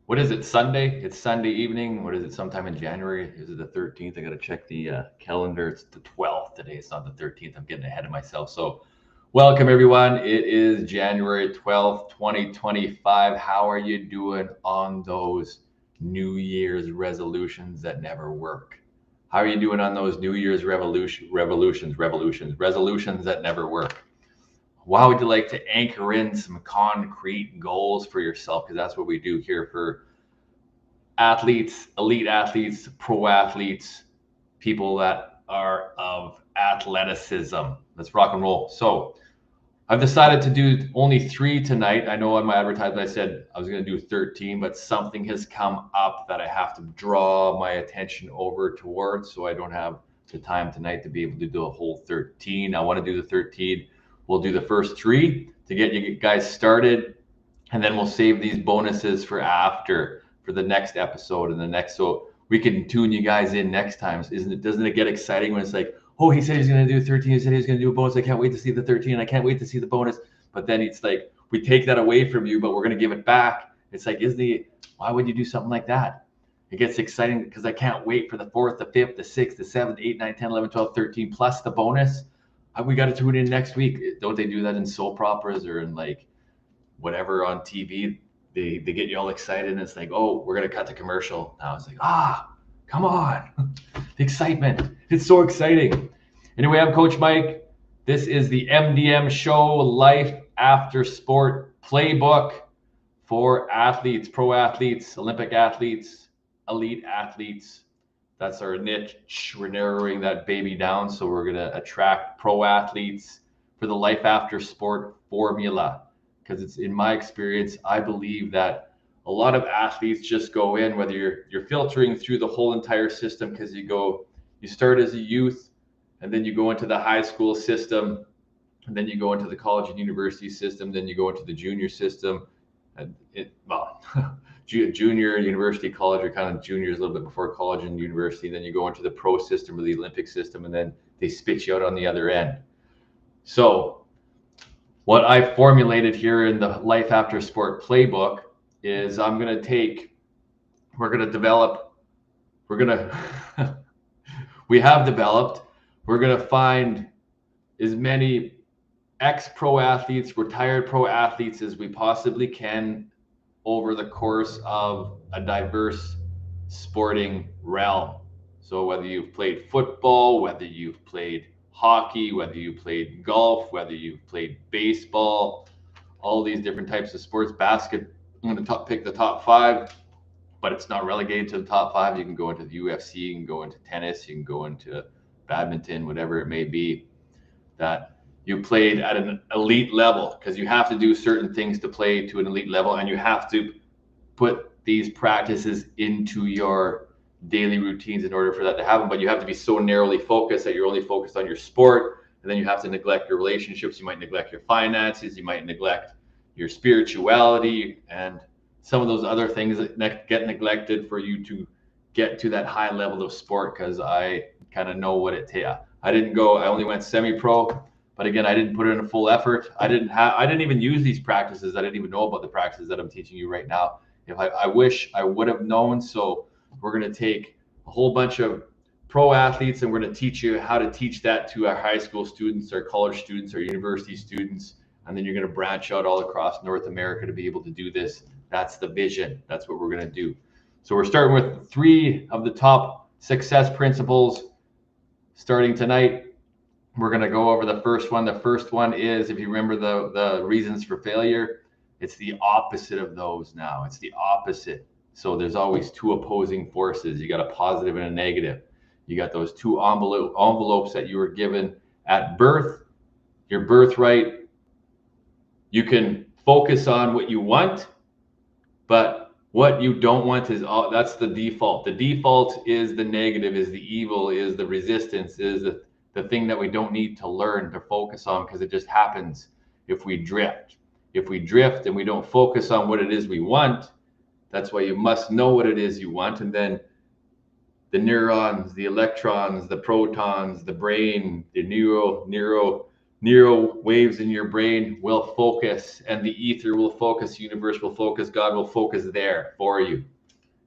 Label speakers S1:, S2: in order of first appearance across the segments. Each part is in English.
S1: What is it, Sunday? It's Sunday evening. What is it, sometime in January? Is it the 13th? I got to check the calendar. It's the 12th today. It's not the 13th. I'm getting ahead of myself. So, welcome everyone. It is January 12th, 2025. How are you doing on those New Year's resolutions that never work? How are you doing on those New Year's resolutions that never work? How would you like to anchor in some concrete goals for yourself? Because that's what we do here for athletes, elite athletes, pro athletes, people that are of athleticism. Let's rock and roll. So I've decided to do only 3 tonight. I know on my advertisement I said I was going to do 13, but something has come up that I have to draw my attention over towards. So I don't have the time tonight to be able to do a whole 13. I want to do the 13. We'll do the first 3 to get you guys started, and then we'll save these bonuses for after, for the next episode and the next, so we can tune you guys in next time. Doesn't it get exciting when it's like, oh, he said he's going to do 13, he said he's going to do a bonus, I can't wait to see the 13, I can't wait to see the bonus. But then it's like we take that away from you, but we're going to give it back. It's like, why would you do something like that? It gets exciting because I can't wait for the 4th, the 5th, the 6th, the 7th, 8, 9, 10, 11, 12, 13 plus the bonus. We got to tune in next week. Don't they do that in soap operas or in like whatever on TV? They get you all excited, and it's like, oh, we're gonna cut the commercial now. It's like, come on, the excitement, it's so exciting. Anyway, I'm Coach Mike. This is the MDM show, Life After Sport Playbook for athletes, pro athletes, Olympic athletes, elite athletes. That's our niche. We're narrowing that baby down, so we're going to attract pro athletes for the Life After Sport formula. Because it's, in my experience, I believe that a lot of athletes just go in, whether you're filtering through the whole entire system, because you start as a youth, and then you go into the high school system, and then you go into the college and university system, then you go into the junior system, and junior, university, college are kind of juniors a little bit before college and university. Then you go into the pro system or the Olympic system, and then they spit you out on the other end. So what I formulated here in the Life After Sport playbook is we have developed, we're going to find as many ex-pro athletes, retired pro athletes as we possibly can over the course of a diverse sporting realm. So whether you've played football, whether you've played hockey, whether you played golf, whether you've played baseball, all these different types of sports, basket, I'm going to pick the top 5, but it's not relegated to the top 5. You can go into the UFC, you can go into tennis, you can go into badminton, whatever it may be, that you played at an elite level, because you have to do certain things to play to an elite level, and you have to put these practices into your daily routines in order for that to happen. But you have to be so narrowly focused that you're only focused on your sport, and then you have to neglect your relationships. You might neglect your finances, you might neglect your spirituality, and some of those other things that get neglected for you to get to that high level of sport. Because I kind of know what it takes. I only went semi-pro. But again, I didn't put in a full effort. I didn't even use these practices. I didn't even know about the practices that I'm teaching you right now. If I wish I would have known. So we're going to take a whole bunch of pro athletes, and we're going to teach you how to teach that to our high school students, our college students, our university students. And then you're going to branch out all across North America to be able to do this. That's the vision. That's what we're going to do. So we're starting with 3 of the top success principles starting tonight. We're going to go over the first one. The first one is, if you remember the reasons for failure, it's the opposite of those now. It's the opposite. So there's always 2 opposing forces. You got a positive and a negative. You got those 2 envelopes that you were given at birth, your birthright. You can focus on what you want, but what you don't want that's the default. The default is the negative, is the evil, is the resistance, is the thing that we don't need to learn to focus on, because it just happens if we drift. If we drift and we don't focus on what it is we want, that's why you must know what it is you want. And then the neurons, the electrons, the protons, the brain, the neural waves in your brain will focus, and the ether will focus, universe will focus, God will focus there for you.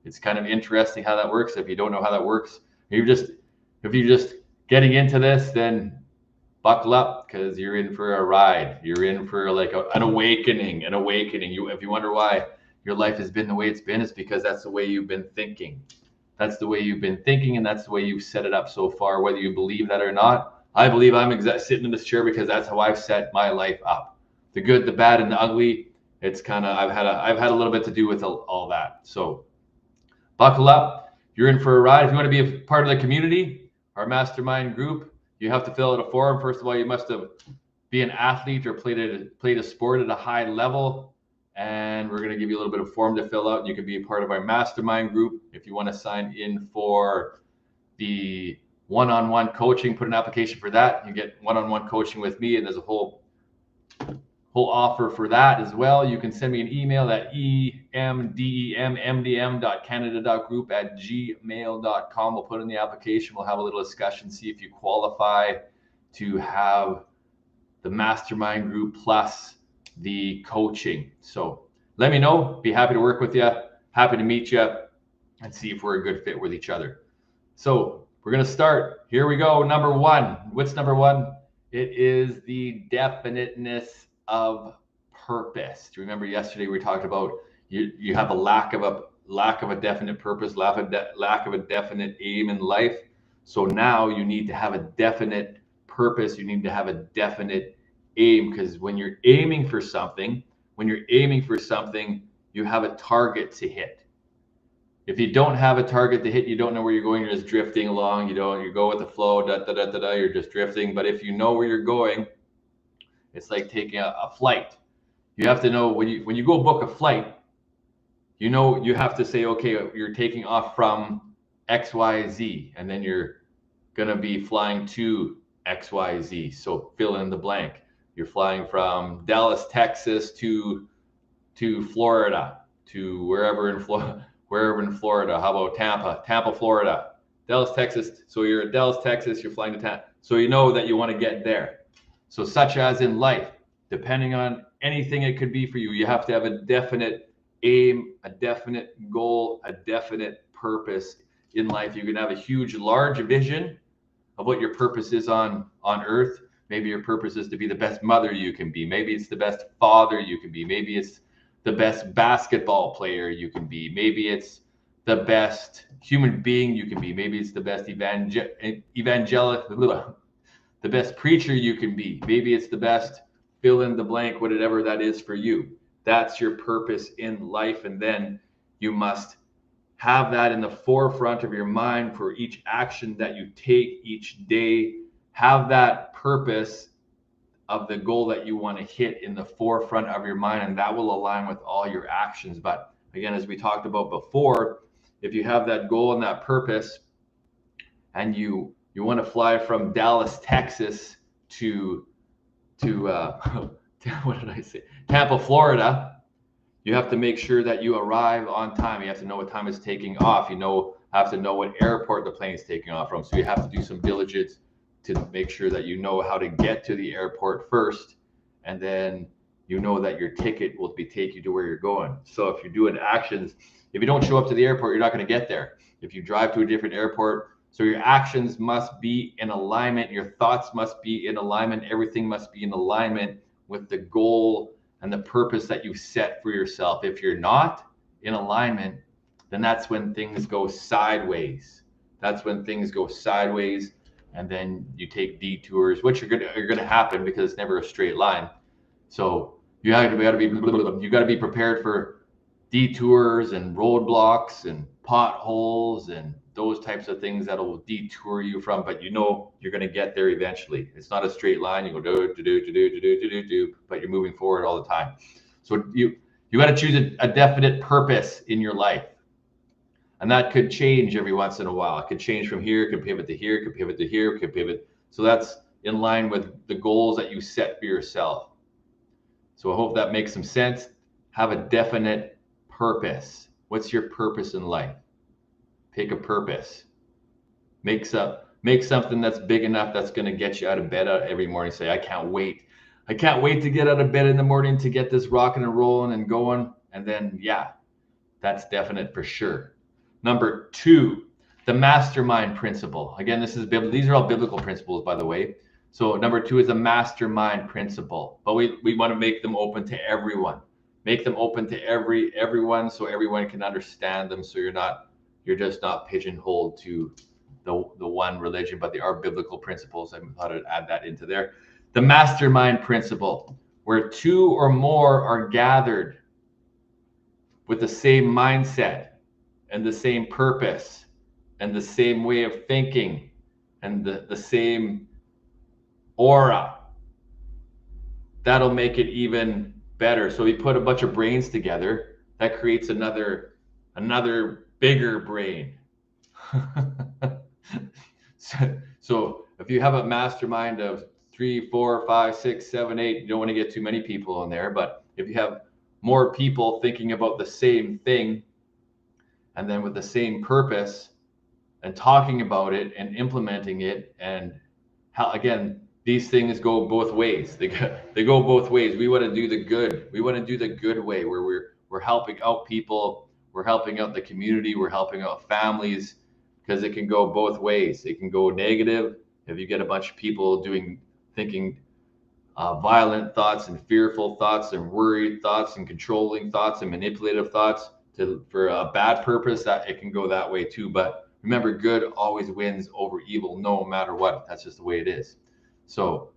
S1: It's kind of interesting how that works. If you don't know how that works, if you're just getting into this, then buckle up, because you're in for a ride. You're in for like an awakening. If you wonder why your life has been the way it's been, it's because that's the way you've been thinking. That's the way you've been thinking, and that's the way you've set it up so far, whether you believe that or not. I believe I'm sitting in this chair because that's how I've set my life up. The good, the bad, and the ugly. It's kind of I've had a little bit to do with all that. So buckle up. You're in for a ride. If you want to be a part of the community, our mastermind group, you have to fill out a form. First of all, you must be an athlete or played a sport at a high level. And we're going to give you a little bit of form to fill out. You can be a part of our mastermind group. If you want to sign in for the one-on-one coaching, put an application for that. You get one-on-one coaching with me, and there's a whole offer for that as well. You can send me an email at emdem.canada.group@gmail.com. We'll put in the application. We'll have a little discussion, see if you qualify to have the mastermind group plus the coaching. So let me know. Be happy to work with you. Happy to meet you and see if we're a good fit with each other. So we're going to start. Here we go. Number one. What's number one? It is the definiteness of purpose. Do you remember yesterday we talked about you have a lack of a definite purpose, lack of a definite aim in life. So now you need to have a definite purpose. You need to have a definite aim, because when you're aiming for something, you have a target to hit. If you don't have a target to hit, you don't know where you're going. You're just drifting along. You go with the flow. You're just drifting. But if you know where you're going, it's like taking a flight. You have to know when you go book a flight. You know, you have to say, okay, you're taking off from XYZ, and then you're gonna be flying to XYZ. So fill in the blank. You're flying from Dallas, Texas to Florida, to wherever in Florida. How about Tampa, Florida, Dallas, Texas. So you're at Dallas, Texas, you're flying to Tampa. So you know that you want to get there. So such as in life, depending on anything it could be for you, you have to have a definite aim, a definite goal, a definite purpose in life. You can have a huge, large vision of what your purpose is on earth. Maybe your purpose is to be the best mother you can be. Maybe it's the best father you can be. Maybe it's the best basketball player you can be. Maybe it's the best human being you can be. Maybe it's the best the best preacher you can be. Maybe it's the best fill in the blank, whatever that is for you. That's your purpose in life. And then you must have that in the forefront of your mind for each action that you take each day. Have that purpose of the goal that you want to hit in the forefront of your mind, and that will align with all your actions. But again, as we talked about before, if you have that goal and that purpose, and you want to fly from Dallas, Texas to what did I say? Tampa, Florida, you have to make sure that you arrive on time. You have to know what time it's taking off. Have to know what airport the plane is taking off from. So you have to do some diligence to make sure that you know how to get to the airport first, and then you know that your ticket will take you to where you're going. So if you're doing actions, if you don't show up to the airport, you're not going to get there. If you drive to a different airport, so your actions must be in alignment, your thoughts must be in alignment, everything must be in alignment with the goal and the purpose that you set for yourself. If you're not in alignment, then that's when things go sideways. And then you take detours, which are going to happen because it's never a straight line. So you got to be prepared for detours and roadblocks and potholes and those types of things that will detour you from, but you're going to get there eventually. It's not a straight line. You go do, but you're moving forward all the time. So you got to choose a definite purpose in your life. And that could change every once in a while. It could change from here, it could pivot to here, it could pivot to here, it could pivot. So that's in line with the goals that you set for yourself. So I hope that makes some sense. Have a definite purpose. What's your purpose in life? Pick a purpose. Make Make something that's big enough that's going to get you out of bed every morning. Say, I can't wait. I can't wait to get out of bed in the morning to get this rocking and rolling and going. And then, yeah, that's definite for sure. Number 2, the mastermind principle. Again, these are all biblical principles, by the way. So number 2 is a mastermind principle, but we want to make them open to everyone. Make them open to everyone so everyone can understand them. So you're just not pigeonholed to the one religion, but they are biblical principles. I thought I'd add that into there. The mastermind principle, where 2 or more are gathered with the same mindset and the same purpose and the same way of thinking and the same aura, that'll make it even better. So we put a bunch of brains together, that creates another bigger brain. So if you have a mastermind of 3, 4, 5, 6, 7, 8, you don't want to get too many people in there, but if you have more people thinking about the same thing and then with the same purpose and talking about it and implementing it, and how, again, these things go both ways. They go both ways. We want to do the good. We want to do the good way, where we're helping out people, we're helping out the community, we're helping out families, because it can go both ways. It can go negative if you get a bunch of people thinking violent thoughts and fearful thoughts and worried thoughts and controlling thoughts and manipulative thoughts for a bad purpose. That it can go that way too. But remember, good always wins over evil, no matter what. That's just the way it is. So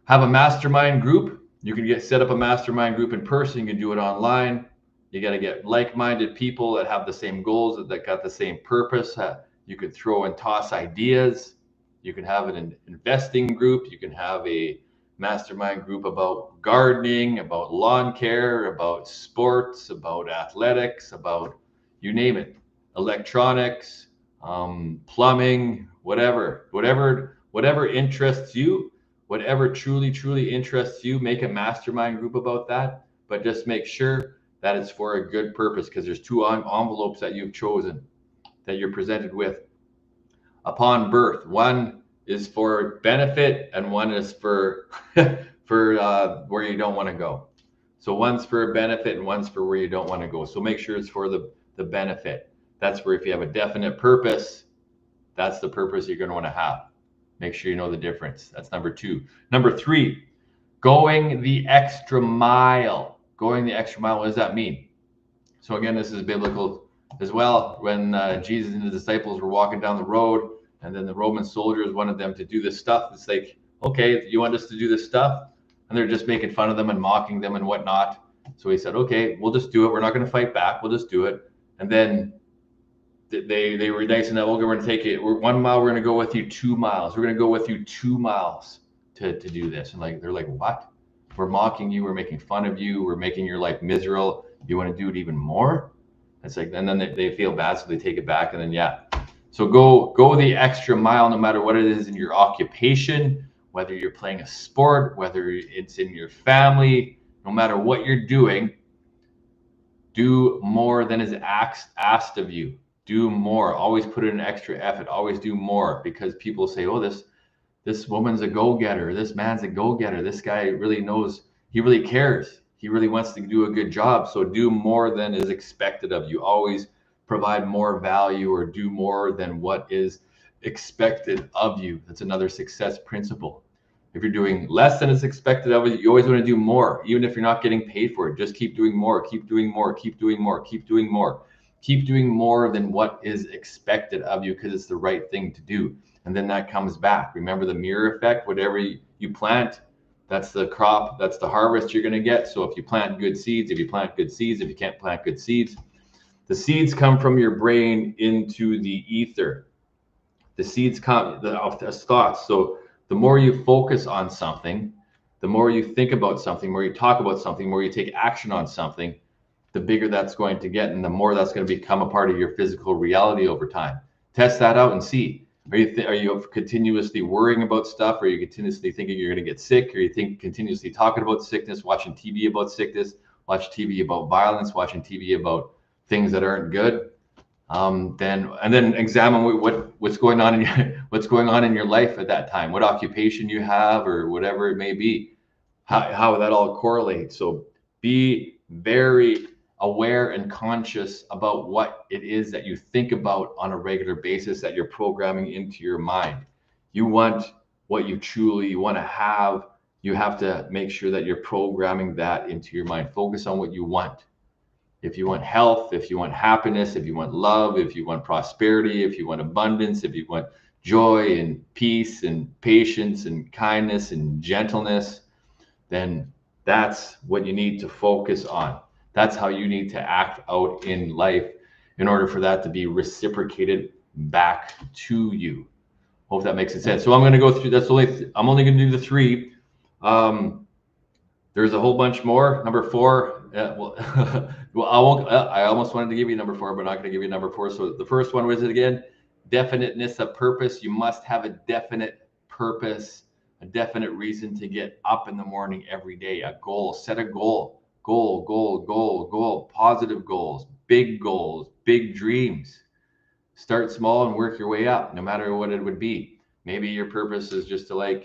S1: have a mastermind group. You can set up a mastermind group in person. You can do it online. You got to get like-minded people that have the same goals, that got the same purpose. You could throw and toss ideas. You can have an investing group. You can have a mastermind group about gardening, about lawn care, about sports, about athletics, about you name it, electronics, plumbing, whatever interests you, whatever truly interests you, make a mastermind group about that. But just make sure that it's for a good purpose, because there's 2 envelopes that you've chosen, that you're presented with upon birth. One is for benefit and one is for where you don't want to go. So one's for benefit and one's for where you don't want to go. So make sure it's for the benefit. That's where, if you have a definite purpose, that's the purpose you're going to want to have. Make sure you know the difference. That's number 2. Number 3, going the extra mile. Going the extra mile, what does that mean? So again, this is biblical as well. When Jesus and the disciples were walking down the road, and then the Roman soldiers wanted them to do this stuff, it's like, okay, you want us to do this stuff? And they're just making fun of them and mocking them and whatnot. So he said, okay, we'll just do it. We're not going to fight back. We'll just do it. And then they were nice enough. Okay, we're going to take it. 1 mile. We're going to go with you 2 miles. We're going to go with you 2 miles to do this. And they're like, what? We're mocking you. We're making fun of you. We're making your life miserable. You want to do it even more? It's like, and then they feel bad, so they take it back. And then, yeah. So go the extra mile, no matter what it is in your occupation, whether you're playing a sport, whether it's in your family, no matter what you're doing, do more than is asked of you. Do more. Always put in an extra effort. Always do more, because people say, oh, this woman's a go-getter. This man's a go-getter. This guy really knows. He really cares. He really wants to do a good job. So do more than is expected of you. Always provide more value, or do more than what is expected of you. That's another success principle. If you're doing less than is expected of you, you always want to do more, even if you're not getting paid for it. Just keep doing more, keep doing more, keep doing more, keep doing more, keep doing more than what is expected of you, because it's the right thing to do. And then that comes back. Remember the mirror effect. Whatever you plant, that's the crop, that's the harvest you're going to get. So if you plant good seeds, if you can't plant good seeds, the seeds come from your brain into the ether. The seeds come as thoughts. So the more you focus on something, the more you think about something, the more you talk about something, the more you take action on something, the bigger that's going to get, and the more that's going to become a part of your physical reality over time. Test that out and see. Are you continuously worrying about stuff? Are you continuously thinking you're going to get sick? Are you continuously talking about sickness, watching TV about sickness, watch TV about violence, watching TV about things that aren't good? then examine what's going on in what's going on in your life at that time, what occupation you have or whatever it may be, how that all correlates. So be very aware and conscious about what it is that you think about on a regular basis that you're programming into your mind. You want what you truly want to have. You have to make sure that you're programming that into your mind. Focus on what you want. If you want health, if you want happiness, if you want love, if you want prosperity, if you want abundance, if you want joy and peace and patience and kindness and gentleness, then that's what you need to focus on. That's how you need to act out in life in order for that to be reciprocated back to you. Hope that makes sense. So I'm going to go through, I'm only going to do the 3. There's a whole bunch more. Number 4, well, I almost wanted to give you number 4, but I'm not going to give you number 4. So the first one was it again? Definiteness of purpose. You must have a definite purpose, a definite reason to get up in the morning every day. A goal. Set a goal. Goal. Positive goals, big dreams. Start small and work your way up, no matter what it would be. Maybe your purpose is just to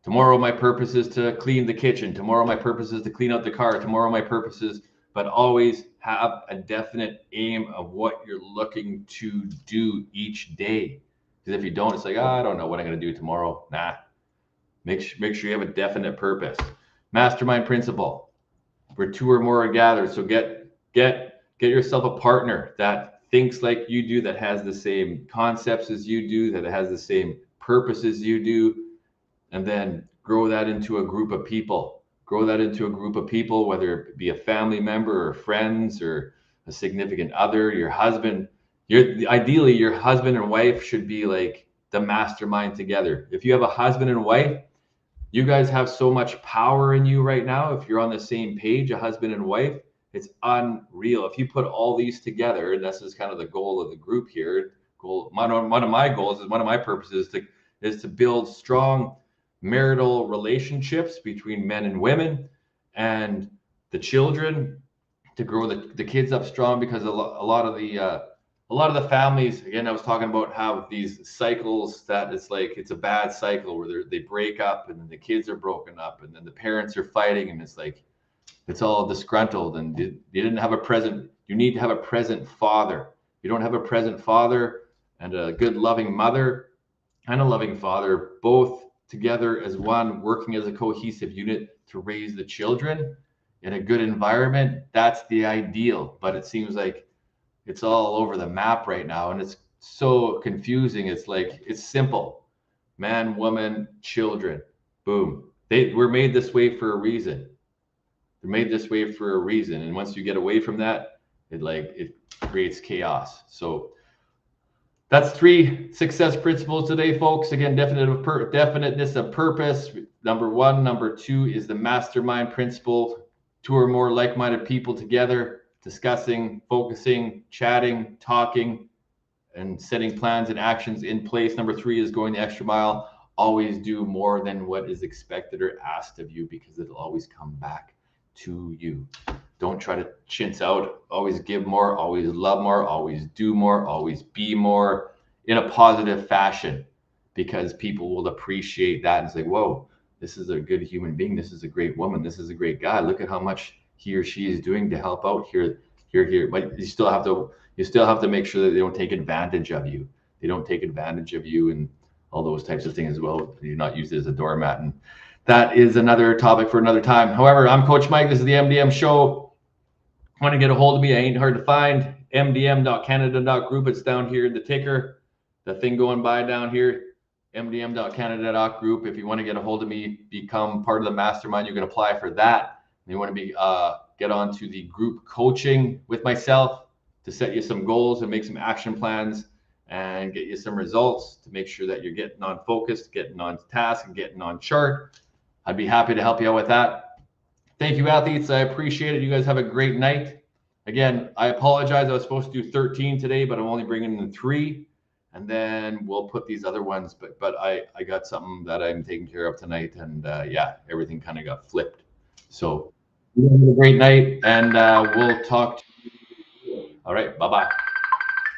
S1: tomorrow my purpose is to clean the kitchen. Tomorrow my purpose is to clean out the car. Tomorrow my purpose is, but always have a definite aim of what you're looking to do each day. Because if you don't, it's I don't know what I'm going to do tomorrow. Nah. Make sure you have a definite purpose. Mastermind principle. Where 2 or more are gathered. So get yourself a partner that thinks like you do, that has the same concepts as you do, that has the same purpose as you do. And then grow that into a group of people. Whether it be a family member or friends or a significant other, your husband. Ideally, your husband and wife should be like the mastermind together. If you have a husband and wife, you guys have so much power in you right now. If you're on the same page, a husband and wife, it's unreal. If you put all these together, and this is kind of the goal of the group here. One of my goals is, one of my purposes is to build strong marital relationships between men and women, and the children, to grow the kids up strong, because a lot of the families, again, I was talking about how these cycles, that it's a bad cycle where they break up and then the kids are broken up and then the parents are fighting, and it's all disgruntled, and you didn't have a present. You need to have a present father. You don't have a present father and a good loving mother and a loving father, both together as one, working as a cohesive unit to raise the children in a good environment. That's the ideal, but it seems like it's all over the map right now, and it's so confusing. It's simple: man, woman, children, boom. They were made this way for a reason. They're made this way for a reason, and once you get away from that, it creates chaos. So that's 3 success principles today, folks. Again, definiteness of purpose, number 1. Number 2 is the mastermind principle. 2 or more like-minded people together, discussing, focusing, chatting, talking, and setting plans and actions in place. Number 3 is going the extra mile. Always do more than what is expected or asked of you, because it'll always come back to you. Don't try to chintz out. Always give more, always love more, always do more, always be more, in a positive fashion, because people will appreciate that and say, whoa, this is a good human being. This is a great woman. This is a great guy. Look at how much he or she is doing to help out here. But you still have to make sure that they don't take advantage of you. They don't take advantage of you and all those types of things as well. You're not used as a doormat. And that is another topic for another time. However, I'm Coach Mike. This is the MDM show. Want to get a hold of me? I ain't hard to find. mdm.canada.group. It's down here in the ticker, the thing going by down here. mdm.canada.group. If you want to get a hold of me, become part of the mastermind, you can apply for that. And you want to get onto the group coaching with myself to set you some goals and make some action plans and get you some results to make sure that you're getting on focus, getting on task, and getting on chart. I'd be happy to help you out with that. Thank you, athletes. I appreciate it. You guys have a great night. Again, I apologize. I was supposed to do 13 today, but I'm only bringing in 3. And then we'll put these other ones. But I got something that I'm taking care of tonight. And yeah, everything kind of got flipped. So have a great night. And we'll talk to you. All right. Bye-bye.